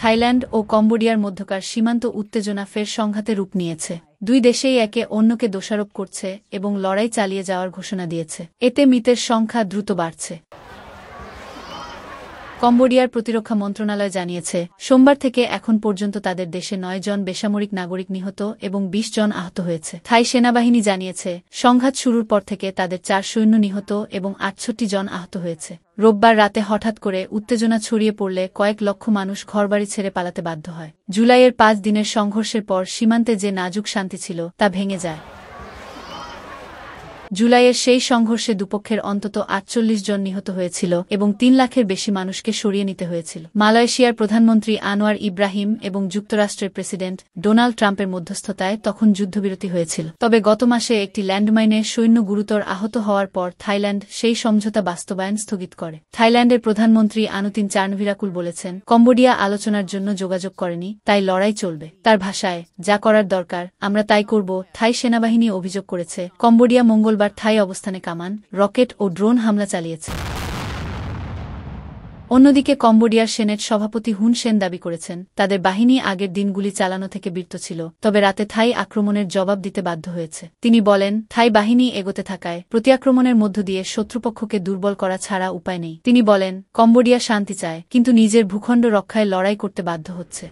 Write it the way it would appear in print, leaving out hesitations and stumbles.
Thailand ও কম্বোডিয়ার মধ্যকার সীমান্ত উত্তেজনা ফের সংঘাতে রূপ নিয়েছে। দুই দেশেই একে অন্যকে দোষারোপ করছে এবং লড়াই চালিয়ে যাওয়ার ঘোষণা দিয়েছে। এতে মৃতের সংখ্যা দ্রুত বাড়ছে। কম্বোডিয়ার প্রতিরক্ষা মন্ত্রণালয় জানিয়েছে, সোমবার থেকে এখন পর্যন্ত তাদের দেশে ৯ জন বেসামরিক নাগরিক নিহত এবং ২০ জন আহত হয়েছে। থাই সেনাবাহিনী জানিয়েছে, সংঘাত শুরুর পর থেকে তাদের ৪ সৈন্য নিহত এবং ৬৮ জন আহত হয়েছে। রোববার রাতে হঠাৎ করে উত্তেজনা ছড়িয়ে পড়লে কয়েক লক্ষ মানুষ ঘরবাড়ি ছেড়ে পালাতে বাধ্য হয়। জুলাইয়ের ৫ দিনের সংঘর্ষের পর সীমান্তে যে নাজুক শান্তি ছিল তা ভেঙে যায়। জুলাইয়ের সেই সংঘর্ষে দুপক্ষের অন্তত ৪৮ জন নিহত হয়েছিল এবং ৩ লাখের বেশি মানুষকে সরিয়ে নিতে হয়েছিল। মালয়েশিয়ার প্রধানমন্ত্রী আনোয়ার ইব্রাহিম এবং যুক্তরাষ্ট্রের প্রেসিডেন্ট ডোনাল্ড ট্রাম্পের মধ্যস্থতায় তখন যুদ্ধবিরতি হয়েছিল। তবে গত মাসে একটি ল্যান্ডমাইনে সৈন্য গুরুতর আহত হওয়ার পর থাইল্যান্ড সেই সমঝোতা বাস্তবায়ন স্থগিত করে। থাইল্যান্ডের প্রধানমন্ত্রী আনুতিন চার্নভিরাকুল বলেছেন, কম্বোডিয়া আলোচনার জন্য যোগাযোগ করেনি, তাই লড়াই চলবে। তার ভাষায়, যা করার দরকার আমরা তাই করব। থাই সেনাবাহিনী অভিযোগ করেছে, কম্বোডিয়া মঙ্গলবার থাই অবস্থানে কামান, রকেট ও ড্রোন হামলা চালিয়েছে। অন্যদিকে কম্বোডিয়ার সেনেট সভাপতি হুন সেন দাবি করেছেন, তাদের বাহিনী আগের দিন গুলি চালানো থেকে বিরত ছিল, তবে রাতে থাই আক্রমণের জবাব দিতে বাধ্য হয়েছে। তিনি বলেন, থাই বাহিনী এগোতে থাকায় প্রতিআক্রমণের মধ্য দিয়ে শত্রুপক্ষকে দুর্বল করা ছাড়া উপায় নেই। তিনি বলেন, কম্বোডিয়া শান্তি চায়, কিন্তু নিজের ভূখণ্ড রক্ষায় লড়াই করতে বাধ্য হচ্ছে।